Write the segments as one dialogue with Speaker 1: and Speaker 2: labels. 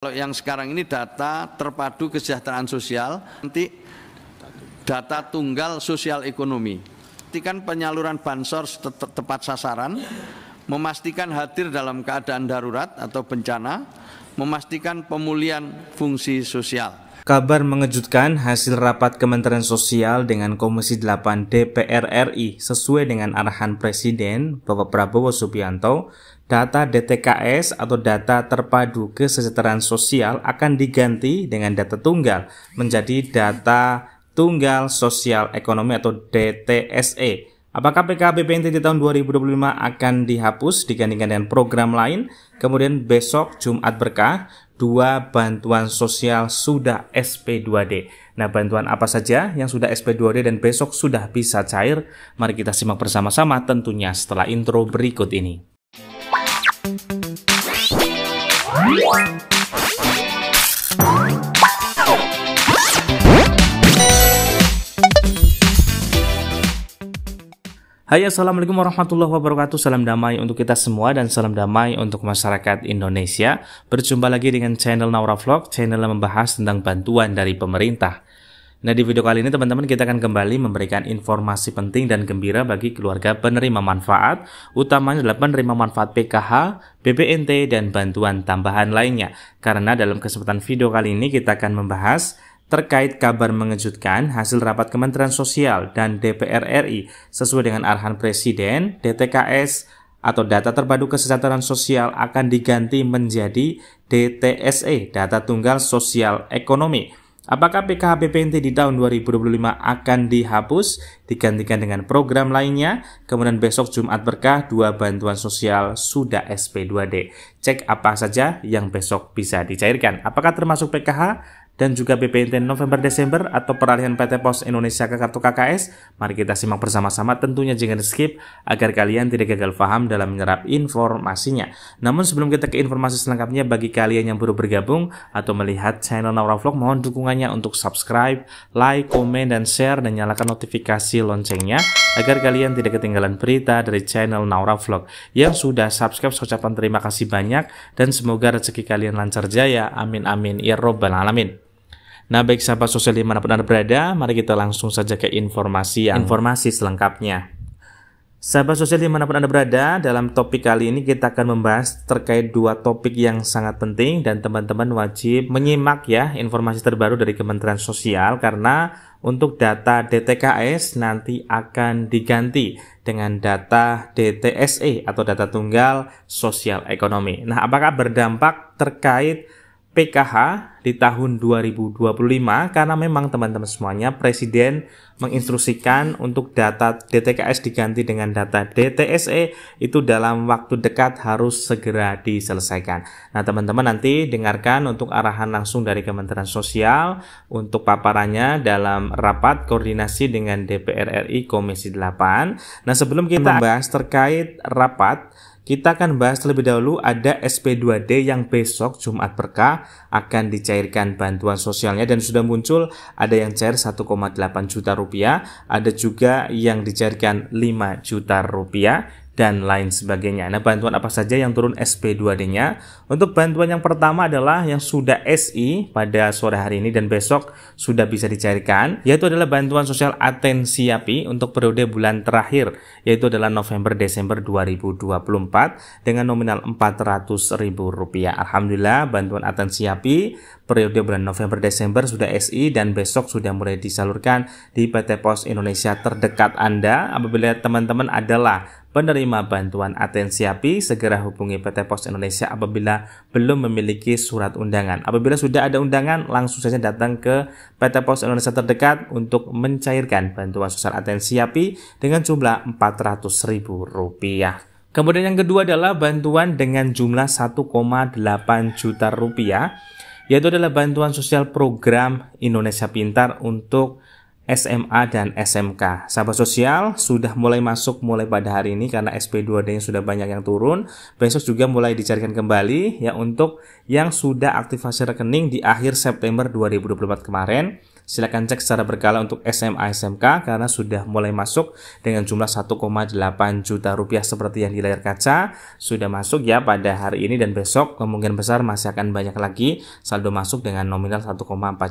Speaker 1: Kalau yang sekarang ini data terpadu kesejahteraan sosial, nanti data tunggal sosial ekonomi. Memastikan penyaluran bansos tepat sasaran, memastikan hadir dalam keadaan darurat atau bencana, memastikan pemulihan fungsi sosial.
Speaker 2: Kabar mengejutkan hasil rapat Kementerian Sosial dengan Komisi 8 DPR RI sesuai dengan arahan Presiden Bapak Prabowo Subianto, data DTKS atau data terpadu kesejahteraan sosial akan diganti dengan data tunggal menjadi data tunggal sosial ekonomi atau DTSE. Apakah PKBPNT di tahun 2025 akan dihapus digantikan dengan program lain? Kemudian besok Jumat Berkah, 2 bantuan sosial sudah SP2D. Nah, bantuan apa saja yang sudah SP2D dan besok sudah bisa cair? Mari kita simak bersama-sama tentunya setelah intro berikut ini. Hai, assalamualaikum warahmatullahi wabarakatuh. Salam damai untuk kita semua dan salam damai untuk masyarakat Indonesia. Berjumpa lagi dengan channel Naura Vlog, channel yang membahas tentang bantuan dari pemerintah. Nah, di video kali ini teman-teman kita akan kembali memberikan informasi penting dan gembira bagi keluarga penerima manfaat, utamanya adalah penerima manfaat PKH, BPNT, dan bantuan tambahan lainnya. Karena dalam kesempatan video kali ini kita akan membahas terkait kabar mengejutkan hasil rapat Kementerian Sosial dan DPR RI sesuai dengan arahan Presiden, DTKS atau data terpadu kesejahteraan sosial akan diganti menjadi DTSE, data tunggal sosial ekonomi. Apakah PKH-BPNT di tahun 2025 akan dihapus, digantikan dengan program lainnya? Kemudian besok Jumat Berkah, 2 bantuan sosial sudah SP2D. Cek apa saja yang besok bisa dicairkan. Apakah termasuk PKH dan juga BPNT November-Desember atau peralihan PT Pos Indonesia ke kartu KKS? Mari kita simak bersama-sama, tentunya jangan skip agar kalian tidak gagal paham dalam menyerap informasinya. Namun sebelum kita ke informasi selengkapnya, bagi kalian yang baru bergabung atau melihat channel Naura Vlog, mohon dukungannya untuk subscribe, like, komen, dan share, dan nyalakan notifikasi loncengnya agar kalian tidak ketinggalan berita dari channel Naura Vlog. Yang sudah subscribe, saya ucapkan terima kasih banyak dan semoga rezeki kalian lancar jaya. Amin amin ya robbal alamin. Nah, baik sahabat sosial dimanapun Anda berada, mari kita langsung saja ke informasi selengkapnya. Sahabat sosial dimanapun Anda berada, dalam topik kali ini kita akan membahas terkait 2 topik yang sangat penting dan teman-teman wajib menyimak ya informasi terbaru dari Kementerian Sosial, karena untuk data DTKS nanti akan diganti dengan data DTSE atau data tunggal sosial ekonomi. Nah, apakah berdampak terkait PKH di tahun 2025? Karena memang teman-teman semuanya Presiden menginstruksikan untuk data DTKS diganti dengan data DTSE itu dalam waktu dekat harus segera diselesaikan. Nah, teman-teman nanti dengarkan untuk arahan langsung dari Kementerian Sosial untuk paparannya dalam rapat koordinasi dengan DPR RI Komisi 8. Nah, sebelum kita membahas terkait rapat, kita akan bahas terlebih dahulu ada SP2D yang besok Jumat Berkah akan dicairkan bantuan sosialnya, dan sudah muncul ada yang cair 1,8 juta rupiah, ada juga yang dicairkan 5 juta rupiah dan lain sebagainya. Nah, bantuan apa saja yang turun SP2D-nya? Untuk bantuan yang pertama adalah yang sudah SI pada sore hari ini dan besok sudah bisa dicairkan, yaitu adalah bantuan sosial Atensi Api untuk periode bulan terakhir, yaitu adalah November-Desember 2024 dengan nominal Rp400.000. Alhamdulillah, bantuan Atensi Api periode bulan November-Desember sudah SI dan besok sudah mulai disalurkan di PT Pos Indonesia terdekat Anda. Apabila teman-teman adalah penerima bantuan Atensi Api, segera hubungi PT Pos Indonesia apabila belum memiliki surat undangan. Apabila sudah ada undangan, langsung saja datang ke PT Pos Indonesia terdekat untuk mencairkan bantuan sosial Atensi Api dengan jumlah Rp400.000. Kemudian yang kedua adalah bantuan dengan jumlah 1,8 juta rupiah, yaitu adalah bantuan sosial program Indonesia Pintar untuk SMA dan SMK. Sahabat sosial sudah mulai masuk mulai pada hari ini karena SP2D-nya sudah banyak yang turun. Besok juga mulai dicarikan kembali ya untuk yang sudah aktivasi rekening di akhir September 2024 kemarin. Silakan cek secara berkala untuk SMA SMK karena sudah mulai masuk dengan jumlah 1,8 juta rupiah seperti yang di layar kaca. Sudah masuk ya pada hari ini dan besok kemungkinan besar masih akan banyak lagi saldo masuk dengan nominal 1,4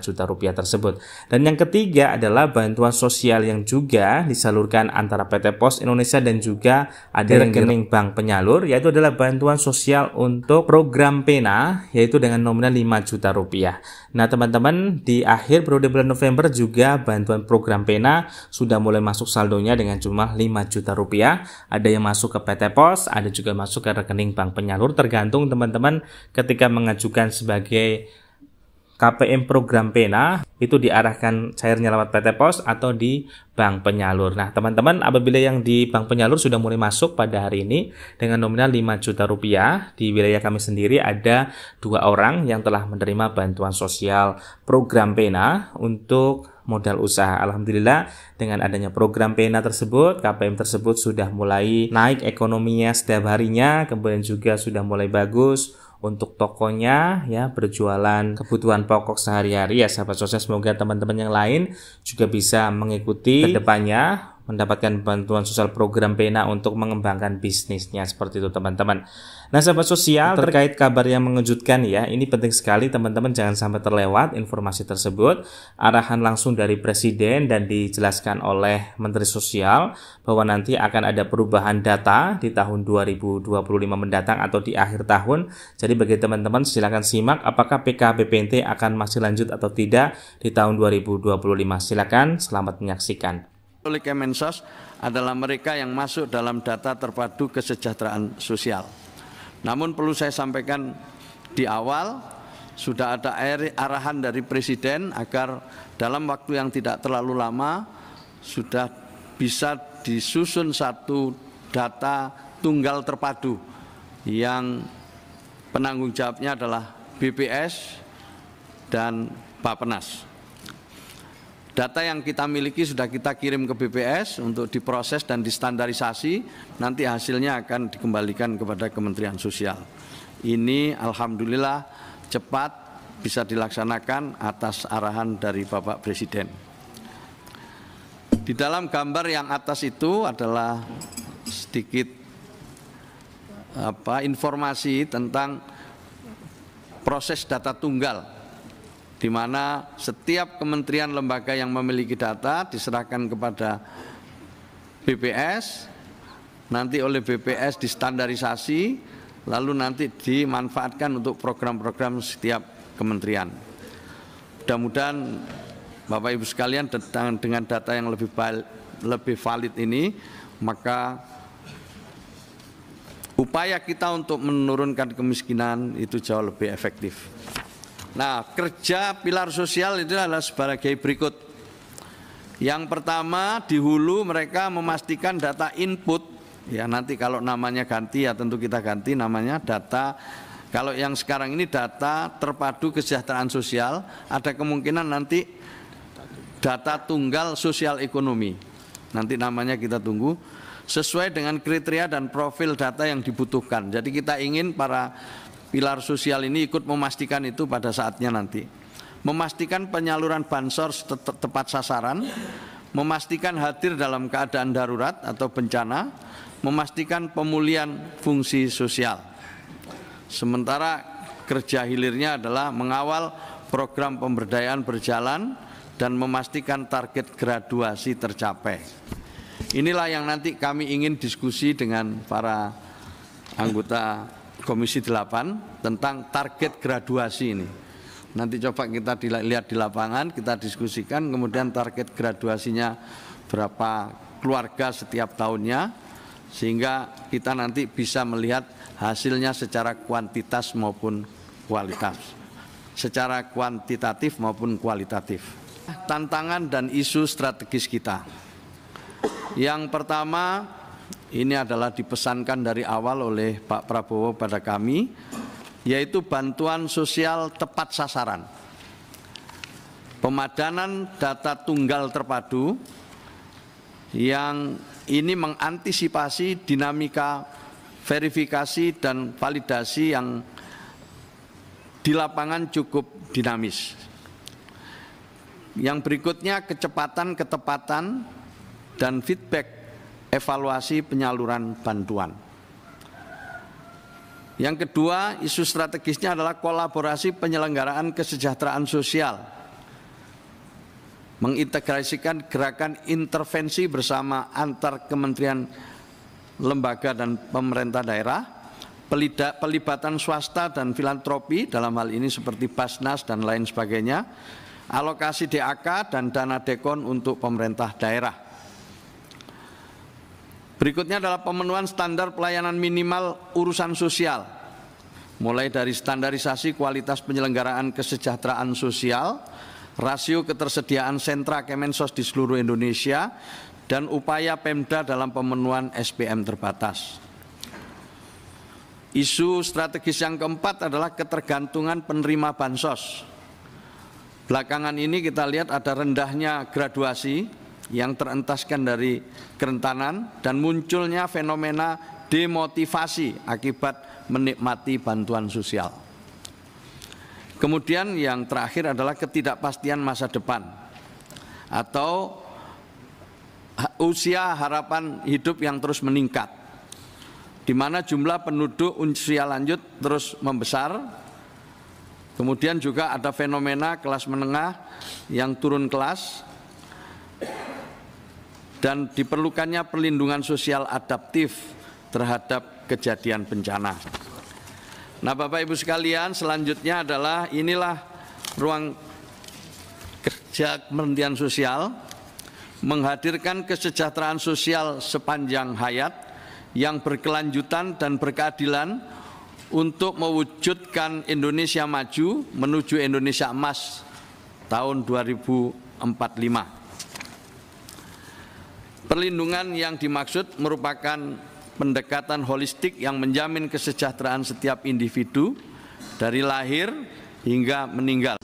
Speaker 2: juta rupiah tersebut. Dan yang ketiga adalah bantuan sosial yang juga disalurkan antara PT Pos Indonesia dan juga ada rekening bank penyalur, yaitu adalah bantuan sosial untuk program PENA yaitu dengan nominal 5 juta rupiah. Nah teman-teman, di akhir periode bulan November juga bantuan program PENA sudah mulai masuk saldonya dengan jumlah 5 juta rupiah. Ada yang masuk ke PT Pos, ada juga masuk ke rekening bank penyalur, tergantung teman-teman ketika mengajukan sebagai KPM program PENA itu diarahkan cairnya lewat PT Pos atau di bank penyalur. Nah teman-teman, apabila yang di bank penyalur sudah mulai masuk pada hari ini dengan nominal 5 juta rupiah, di wilayah kami sendiri ada 2 orang yang telah menerima bantuan sosial program PENA untuk modal usaha. Alhamdulillah dengan adanya program PENA tersebut, KPM tersebut sudah mulai naik ekonominya setiap harinya, kemudian juga sudah mulai bagus untuk tokonya ya, berjualan kebutuhan pokok sehari-hari ya sahabat sosial. Semoga teman-teman yang lain juga bisa mengikuti ke depannya mendapatkan bantuan sosial program PENA untuk mengembangkan bisnisnya, seperti itu teman-teman. Nah sahabat sosial, terkait kabar yang mengejutkan ya, ini penting sekali teman-teman, jangan sampai terlewat informasi tersebut. Arahan langsung dari Presiden dan dijelaskan oleh Menteri Sosial bahwa nanti akan ada perubahan data di tahun 2025 mendatang atau di akhir tahun. Jadi bagi teman-teman silakan simak apakah PKBPNT akan masih lanjut atau tidak di tahun 2025. Silakan, selamat menyaksikan.
Speaker 1: Oleh Kemensos adalah mereka yang masuk dalam data terpadu kesejahteraan sosial. Namun perlu saya sampaikan di awal, sudah ada arahan dari Presiden agar dalam waktu yang tidak terlalu lama sudah bisa disusun satu data tunggal terpadu yang penanggung jawabnya adalah BPS dan Bappenas. Data yang kita miliki sudah kita kirim ke BPS untuk diproses dan distandarisasi, nanti hasilnya akan dikembalikan kepada Kementerian Sosial. Ini alhamdulillah cepat bisa dilaksanakan atas arahan dari Bapak Presiden. Di dalam gambar yang atas itu adalah sedikit informasi tentang proses data tunggal, di mana setiap kementerian lembaga yang memiliki data diserahkan kepada BPS, nanti oleh BPS distandarisasi, lalu nanti dimanfaatkan untuk program-program setiap kementerian. Mudah-mudahan Bapak Ibu sekalian dengan data yang lebih valid ini, maka upaya kita untuk menurunkan kemiskinan itu jauh lebih efektif. Nah, kerja pilar sosial itu adalah sebagai berikut. Yang pertama, di hulu mereka memastikan data input, ya nanti kalau namanya ganti ya tentu kita ganti namanya data. Kalau yang sekarang ini data terpadu kesejahteraan sosial, ada kemungkinan nanti data tunggal sosial ekonomi. Nanti namanya kita tunggu sesuai dengan kriteria dan profil data yang dibutuhkan. Jadi kita ingin para pilar sosial ini ikut memastikan itu pada saatnya nanti. Memastikan penyaluran bansos tepat sasaran, memastikan hadir dalam keadaan darurat atau bencana, memastikan pemulihan fungsi sosial. Sementara kerja hilirnya adalah mengawal program pemberdayaan berjalan dan memastikan target graduasi tercapai. Inilah yang nanti kami ingin diskusi dengan para anggota Komisi 8 tentang target graduasi ini. Nanti coba kita lihat di lapangan, kita diskusikan, kemudian target graduasinya berapa keluarga setiap tahunnya, sehingga kita nanti bisa melihat hasilnya secara kuantitas maupun kualitas, secara kuantitatif maupun kualitatif. Tantangan dan isu strategis kita. Yang pertama, ini adalah dipesankan dari awal oleh Pak Prabowo pada kami, yaitu bantuan sosial tepat sasaran. Pemadanan data tunggal terpadu yang ini mengantisipasi dinamika verifikasi dan validasi yang di lapangan cukup dinamis. Yang berikutnya kecepatan, ketepatan, dan feedback evaluasi penyaluran bantuan. Yang kedua, isu strategisnya adalah kolaborasi penyelenggaraan kesejahteraan sosial, mengintegrasikan gerakan intervensi bersama antar kementerian, lembaga, dan pemerintah daerah, pelibatan swasta dan filantropi dalam hal ini seperti Basnas dan lain sebagainya, alokasi DAK dan dana dekon untuk pemerintah daerah. Berikutnya adalah pemenuhan standar pelayanan minimal urusan sosial, mulai dari standarisasi kualitas penyelenggaraan kesejahteraan sosial, rasio ketersediaan sentra Kemensos di seluruh Indonesia, dan upaya Pemda dalam pemenuhan SPM terbatas. Isu strategis yang keempat adalah ketergantungan penerima bansos. Belakangan ini kita lihat ada rendahnya graduasi yang terentaskan dari kerentanan dan munculnya fenomena demotivasi akibat menikmati bantuan sosial. Kemudian yang terakhir adalah ketidakpastian masa depan atau usia harapan hidup yang terus meningkat, di mana jumlah penduduk usia lanjut terus membesar. Kemudian juga ada fenomena kelas menengah yang turun kelas dan diperlukannya perlindungan sosial adaptif terhadap kejadian bencana. Nah, Bapak Ibu sekalian, selanjutnya adalah inilah ruang kerja Kementerian Sosial, menghadirkan kesejahteraan sosial sepanjang hayat yang berkelanjutan dan berkeadilan untuk mewujudkan Indonesia maju menuju Indonesia emas tahun 2045. Perlindungan yang dimaksud merupakan pendekatan holistik yang menjamin kesejahteraan setiap individu dari lahir hingga meninggal.